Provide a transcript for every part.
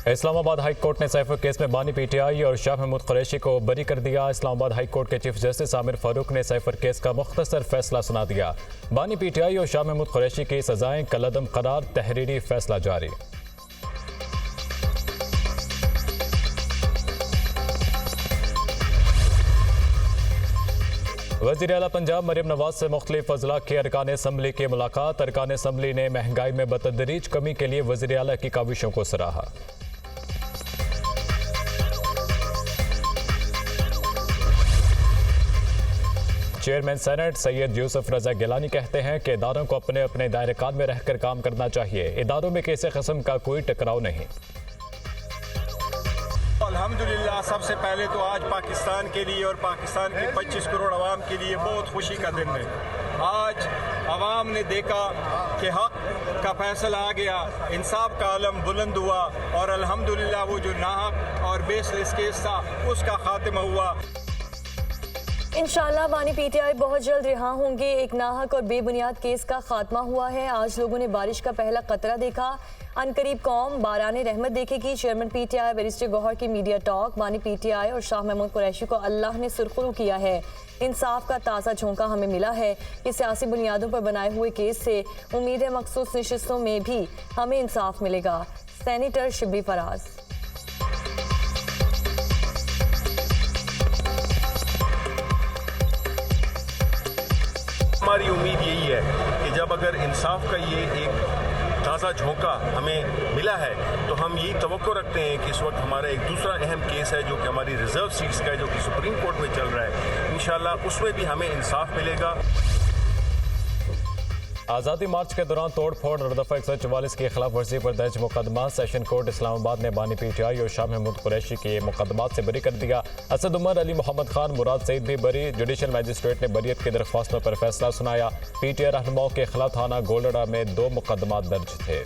Islamabad high court ने cipher case में बानी पीटीआई और शाह महमूद कुरैशी को बरी कर दिया। इस्लामाबाद हाई कोर्ट के चीफ जस्टिस आमिर फारूक ने साइफर केस का मुख्तसर फैसला सुना दिया। बानी पीटीआई और शाह महमूद कुरैशी की सजाएं कलअदम करार, तहरीरी फैसला जारी। वज़ीर आला पंजाब मरीम नवाज से मुख्तलिफ अजला के अरकान असम्बली की मुलाकात। अरकान असम्बली ने महंगाई में बतदरीज कमी के लिए वज़ीर आला की काविशों को सराहा। चेयरमैन सेनेट सैयद यूसुफ रजा गिलानी कहते हैं कि इदारों को अपने अपने दायरे-कार में रहकर काम करना चाहिए। इदारों में किसी किस्म का कोई टकराव नहीं। अल्हम्दुलिल्लाह, सबसे पहले तो आज पाकिस्तान के लिए और पाकिस्तान के 25 करोड़ अवाम के लिए बहुत खुशी का दिन है। आज अवाम ने देखा कि हक का फैसला आ गया, इंसाफ का आलम बुलंद हुआ और अल्हम्दुलिल्लाह वो जो नाहक और बेसलेस केस था उसका खात्मा हुआ। इंशाअल्लाह बानी पीटीआई बहुत जल्द रिहा होंगे। एक नाहक और बेबुनियाद केस का खात्मा हुआ है। आज लोगों ने बारिश का पहला कतरा देखा। अनकरीब कौम बाराने रहमत देखेगी। चेयरमैन पीटीआई बैरिस्टर गौहर की मीडिया टॉक। बानी पीटीआई और शाह महमूद कुरैशी को अल्लाह ने सुरखरू किया है। इंसाफ का ताज़ा झोंका हमें मिला है कि सियासी बुनियादों पर बनाए हुए केस से उम्मीद है मखसूस नशिस्तों में भी हमें इंसाफ मिलेगा। सेनेटर शिब्बी फराज। हमारी उम्मीद यही है कि जब अगर इंसाफ का ये एक ताज़ा झोंका हमें मिला है तो हम यही तवक्को रखते हैं कि इस वक्त हमारा एक दूसरा अहम केस है जो कि हमारी रिजर्व सीट्स का है, जो कि सुप्रीम कोर्ट में चल रहा है। इंशाल्लाह उसमें भी हमें इंसाफ मिलेगा। आज़ादी मार्च के दौरान तोड़ फोड़ और दफ़ा 144 की खिलाफ वर्जी पर दर्ज मुकदमा। सेशन कोर्ट इस्लामाबाद ने बानी पीटीआई और शाह महमूद कुरैशी के मुकदमात से बरी कर दिया। असद उमर, अली मोहम्मद खान, मुराद सईद भी बरी। जुडिशल मजिस्ट्रेट ने बरीयत की दरख्वास्तों पर फैसला सुनाया। पीटीआई रहनुमाओं के खिलाफ थाना गोलड़ा में 2 मुकदमात दर्ज थे।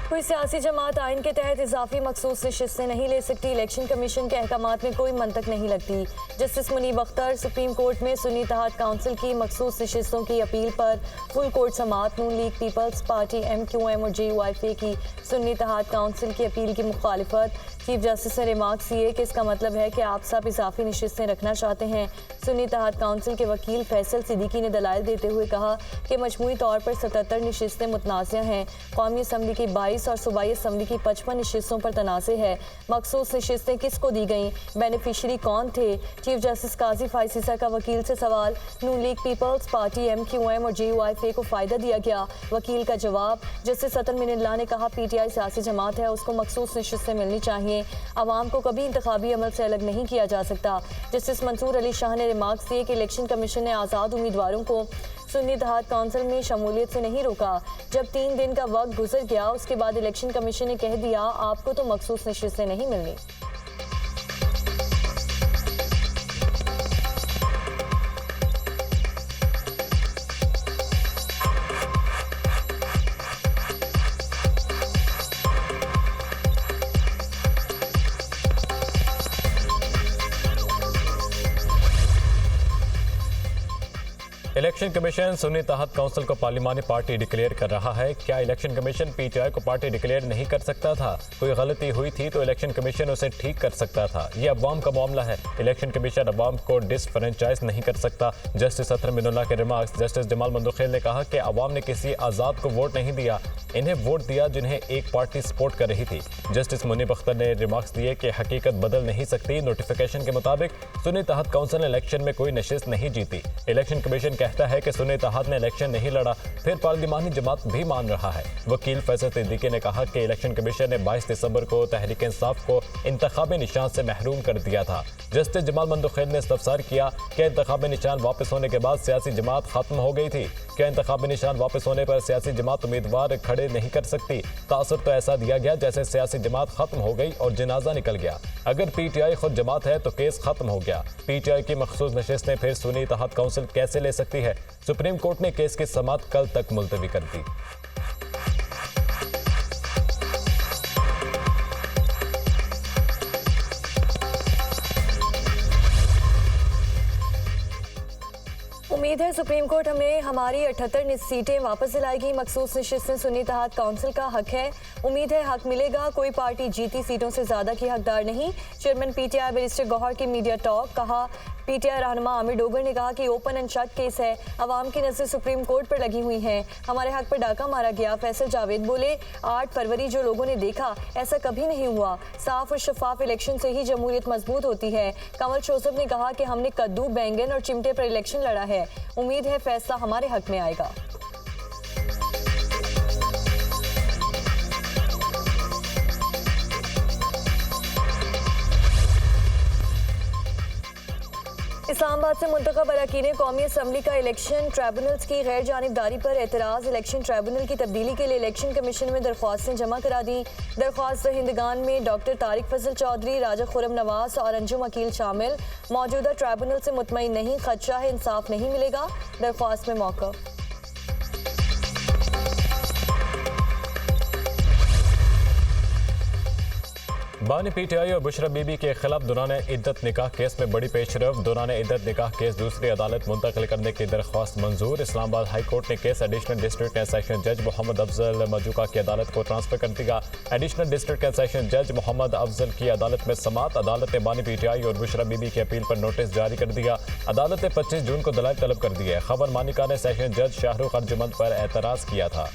कोई सियासी जमात आइन के तहत इजाफी मखसूस नशिस्तें नहीं ले सकती। इलेक्शन कमीशन के अहकामात में कोई मंतक नहीं लगती। Justice Munib Akhtar supreme court में सुन्नी इत्तेहाद काउंसिल की मखसूस नशिस्तों की अपील पर फुल कोर्ट समाअत। नून लीग, पीपल्स पार्टी, MQM और JUIFA की सुन्नी इत्तेहाद काउंसिल की अपील की मुखालिफत। चीफ जस्टिस ने रिमार्क्स दिए कि इसका मतलब है कि आप सब इजाफी नशिस्तें रखना चाहते हैं। सुन्नी इत्तेहाद काउंसिल के वकील फैसल सिद्दीकी ने दलाइल देते हुए कहा कि मजमूई तौर पर 77 नशिस्तें मुतनाज़ा हैं। कौमी असम्बली की 22 और सूबाई असम्बली की 55 नशिस्तों पर तनाज़े है। मखसूस नशिस्तें किसको दी गईं, बेनिफिशरी कौन थे? चीफ जस्टिस काजी फाइसीसा का वकील से सवाल। नून लीग, पीपल्स पार्टी, MQM और JUIFA को फ़ायदा दिया गया। वकील का जवाब। जस्टिस अतर मिनल्ला ने कहा PTI सियासी जमात है, उसको मखसूस नशिस्तें मिलनी चाहिए। आवाम को कभी इंतखाबी अमल से अलग नहीं किया जा सकता। जस्टिस मंसूर अली शाह ने रिमार्क्स दिए कि इलेक्शन कमीशन ने आज़ाद उम्मीदवारों को सुन्नी इत्तेहाद काउंसिल में शमूलियत से नहीं रोका। जब 3 दिन का वक्त गुजर गया उसके बाद इलेक्शन कमीशन ने कह दिया आपको तो मखसूस नशिस्तें नहीं मिलनी। इलेक्शन कमीशन सुन्नी इत्तेहाद काउंसिल को पार्लिमानी पार्टी डिक्लेयर कर रहा है। क्या इलेक्शन कमीशन PTI को पार्टी डिक्लेयर नहीं कर सकता था? कोई गलती हुई थी तो इलेक्शन कमीशन उसे ठीक कर सकता था। यह अवाम का मामला है। इलेक्शन कमीशन अवाम को डिसफ्रेंचाइज नहीं कर सकता। जस्टिस अतर मिनुल्लाह के रिमार्क्स। जस्टिस जमाल मंदुखेल ने कहा कि अवाम ने किसी आज़ाद को वोट नहीं दिया, इन्हें वोट दिया जिन्हें एक पार्टी सपोर्ट कर रही थी। जस्टिस मुनीब अख्तर ने रिमार्क्स दिए कि हकीकत बदल नहीं सकती। नोटिफिकेशन के मुताबिक सुन्नी इत्तेहाद काउंसिल ने इलेक्शन में कोई नशिस्त नहीं जीती। इलेक्शन कमीशन कहता है कि सुन्नी इत्तेहाद ने इलेक्शन नहीं लड़ा, फिर पार्लिमानी जमात भी मान रहा है। वकील फैसल सिद्दीकी ने कहा कि इलेक्शन कमीशन ने 22 दिसंबर को तहरीक इंसाफ को इंतखाबी निशान से महरूम कर दिया था। जस्टिस जमाल मंदुखेल ने इस्तफसार किया कि इंतखाबी निशान वापस होने के बाद सियासी जमात खत्म हो गई थी। क्या इंतखाबी निशान वापस होने पर सियासी जमात उम्मीदवार खड़े नहीं कर सकती? तासुर तो ऐसा दिया गया जैसे सियासी जमात खत्म हो गई और जनाजा निकल गया। अगर PTI खुद जमात है तो केस खत्म हो गया। PTI की मखसूस नशिस्तें फिर सुन्नी इत्तेहाद काउंसिल कैसे ले सकती है? सुप्रीम कोर्ट ने केस की समाअत कल तक मुलतवी कर दी। उम्मीद है सुप्रीम कोर्ट हमें हमारी 78 सीटें वापस दिलाएगी। मखसूस नशिस्तें सुन्नी इत्तेहाद काउंसिल का हक है। उम्मीद है हक मिलेगा। कोई पार्टी जीती सीटों से ज्यादा की हकदार नहीं। चेयरमैन पीटीआई बैरिस्टर गौहर की मीडिया टॉक। कहा पीटीआई रहनुमा आमिर डोगर ने कहा कि ओपन एंड शट केस है। अवाम की नजर सुप्रीम कोर्ट पर लगी हुई हैं। हमारे हक पर डाका मारा गया। फैसल जावेद बोले 8 फरवरी जो लोगों ने देखा ऐसा कभी नहीं हुआ। साफ और शफाफ इलेक्शन से ही जमहूरियत मजबूत होती है। कमल शोजब ने कहा कि हमने कद्दू, बैंगन और चिमटे पर इलेक्शन लड़ा है। उम्मीद है फैसला हमारे हक में आएगा। इस्लामाबाद से मुंतखब अरकान कौमी असम्बली का इलेक्शन ट्राइब्यूनल्स की गैर जानिबदारी पर एतराज़। इलेक्शन ट्राइब्यूनल की तब्दीली के लिए इलेक्शन कमीशन में दरख्वास्तें जमा करा दी। दरख्वास्त दहिंदगान में डॉक्टर तारिक फजल चौधरी, राजा खुरम नवाज और अंजुम अकील शामिल। मौजूदा ट्राइब्यूनल से मुतमईन नहीं, खदशा है इंसाफ नहीं मिलेगा। दरख्वास्त में मौक़िफ़। बानी पीटीआई और बुशरा बीबी के खिलाफ दौरान इद्दत निकाह केस में बड़ी पेशरफ। दौरान इद्दत निकाह केस दूसरी अदालत मुंतकिल करने की दरख्वास्त मंजूर। इस्लामाबाद हाई कोर्ट ने case additional district and session जज मोहम्मद अफजल मजूका की अदालत को ट्रांसफर कर दिया। एडिशनल डिस्ट्रिक्ट एंड सेशन जज मोहम्मद अफजल की अदालत में समात। अदालत ने बानी पीटीआई और बुशरा बीबी की अपील पर नोटिस जारी कर दिया। अदालत ने 25 जून को दलाइल तलब कर दिए। खबर मानिका ने सेशन जज शाहरुख अर्जुमंद पर एतराज़ किया था।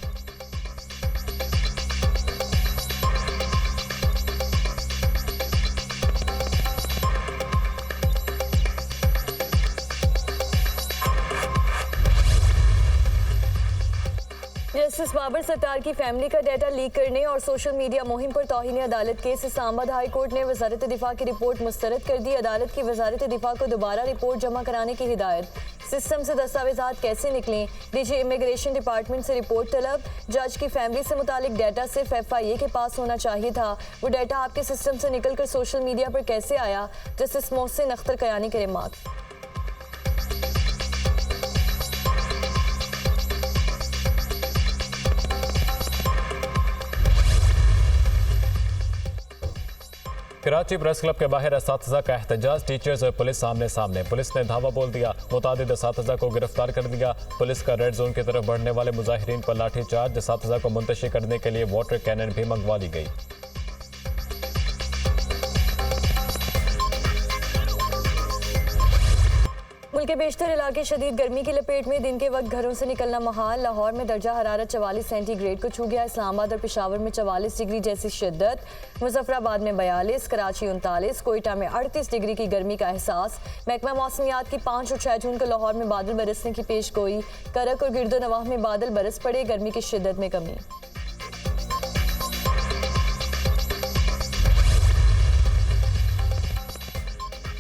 जस्टिस बाबर सत्तार की फैमिली का डाटा लीक करने और सोशल मीडिया मुहिम पर तौहीन अदालत केस। इस्लामाबाद हाई कोर्ट ने वजारत दिफा की रिपोर्ट मुस्तरद कर दी। अदालत की वजारत दिफा को दोबारा रिपोर्ट जमा कराने की हिदायत। सिस्टम से दस्तावेजात कैसे निकलें, डीजी इमिग्रेशन डिपार्टमेंट से रिपोर्ट तलब। जज की फैमिली से मुतालिक डाटा सिर्फ FIA के पास होना चाहिए था। वो डाटा आपके सिस्टम से निकल कर सोशल मीडिया पर कैसे आया? जस्टिस मोहसिन अख्तर कयानी के रिमार्क। कराची प्रेस क्लब के बाहर असातिज़ा का एहतजाज। टीचर्स और पुलिस आमने सामने। पुलिस ने धावा बोल दिया। मुतादिद असातिज़ा को गिरफ्तार कर दिया। पुलिस का रेड जोन की तरफ बढ़ने वाले मुजाहिरीन पर लाठी चार्ज। असातिज़ा को मुंतशिर करने के लिए वाटर कैनन भी मंगवा ली गई। मुल्क के बेशतर इलाके शदीद गर्मी की लपेट में। दिन के वक्त घरों से निकलना महाल। लाहौर में दर्जा हरारत 44 सेंटीग्रेड को छू गया। इस्लामाबाद और पेशावर में 44 डिग्री जैसी शिद्दत। मुजफ्फराबाद में 42, कराची 39, कोयटा में 38 डिग्री की गर्मी का एहसास। महकमा मौसमियात की 5 और 6 जून को लाहौर में बादल बरसने की पेश गोई। करक और गिरदो नवाह में बादल बरस पड़े। गर्मी की शिद्दत में कमी।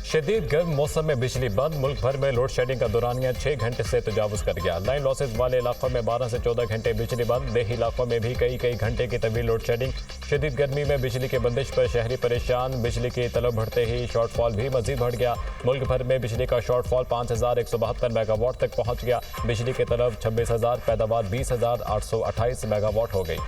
शदीद गर्म मौसम में बिजली बंद। मुल्क भर में लोड शेडिंग का दौरानिया 6 घंटे से तजावुज कर गया। लाइन लॉसेज वाले इलाकों में 12 से 14 घंटे बिजली बंद। देही इलाकों में भी कई घंटे की तवील लोड शेडिंग। शदीद गर्मी में बिजली की बंदिश पर शहरी परेशान। बिजली की तलब बढ़ते ही शॉर्टफॉल भी मजीद बढ़ गया। मुल्क भर में बिजली का शॉर्टफॉल 5172 मेगावाट तक पहुँच गया। बिजली की तलब 26,000, पैदावार 20,828 मेगावाट हो गई।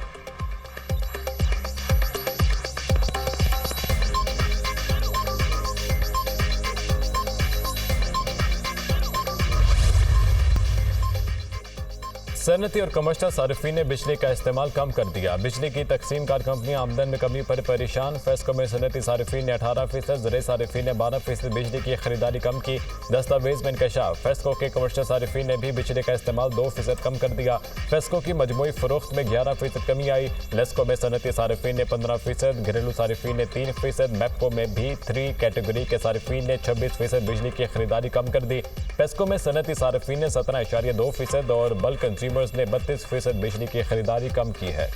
सनती और कमर्शियल सार्फिन ने बिजली का इस्तेमाल कम कर दिया। बिजली की तकसीम कार कंपनियां आमदन में कमी पर परेशान। फेस्को में सनती सार्फिन ने 18%, ज़राई सार्फिन ने 12% बिजली की खरीदारी कम की। दस्तावेज में इंकशाफ। फेस्को के कमर्शियल सार्फिन ने भी बिजली का इस्तेमाल 2% कम कर दिया। फेस्को की मजमूई फरोख्त में 11% कमी आई। लेस्को में सनती सार्फिन ने 15%, घरेलू सार्फिन ने 3%, मैपको में भी 3 कैटेगरी के सार्फिन ने 26% बिजली की खरीदारी कम कर दी। पेस्को में सनती सार्फिन ने 17.2% और बल्क कंज्यूमर्स ने 32% बिजली की खरीदारी कम की है।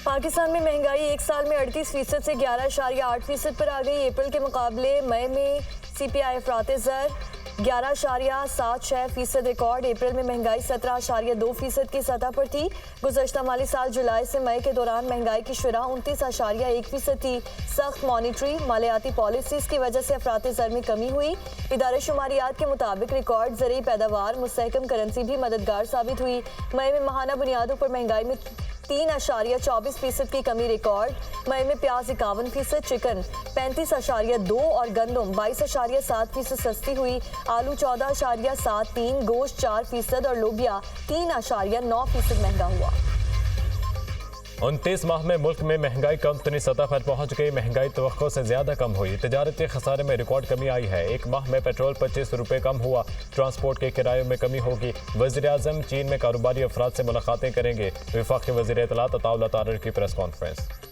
पाकिस्तान में महंगाई एक साल में 38% से 11.8% पर आ गई। अप्रैल के मुकाबले मई में CPI अफराते ज़र 11.76% रिकॉर्ड। अप्रैल में महंगाई 17.2% की सतह पर थी। गुज़श्ता माली साल जुलाई से मई के दौरान महंगाई की शुरह 29.1% थी। सख्त मॉनिटरी मालियाती पॉलिसीज की वजह से अफराते ज़र में कमी हुई। इदारे शुमारियात के मुताबिक रिकॉर्ड ज़रूरी पैदावार मुस्तहकम करेंसी भी मददगार साबित हुई। मई में माहाना बुनियादों पर महंगाई में 3.24% की कमी रिकॉर्ड। मई में प्याज 51%, चिकन 35.2% और गंदम 22.7% सस्ती हुई। आलू 14.73%, गोश्त 4% और लोबिया 3.9% महंगा हुआ। 29 माह में मुल्क में महंगाई कमतरीन सतह पर पहुंच गई। महंगाई तवक्को से ज्यादा कम हुई। तिजारती खसारे में रिकॉर्ड कमी आई है। एक माह में पेट्रोल 25 रुपये कम हुआ। ट्रांसपोर्ट के किरायों में कमी होगी। वज़ीर-ए-आज़म चीन में कारोबारी अफराद से मुलाकातें करेंगे। वफाकी वज़ीर इत्तलात अताउल्लाह तारर की प्रेस कॉन्फ्रेंस।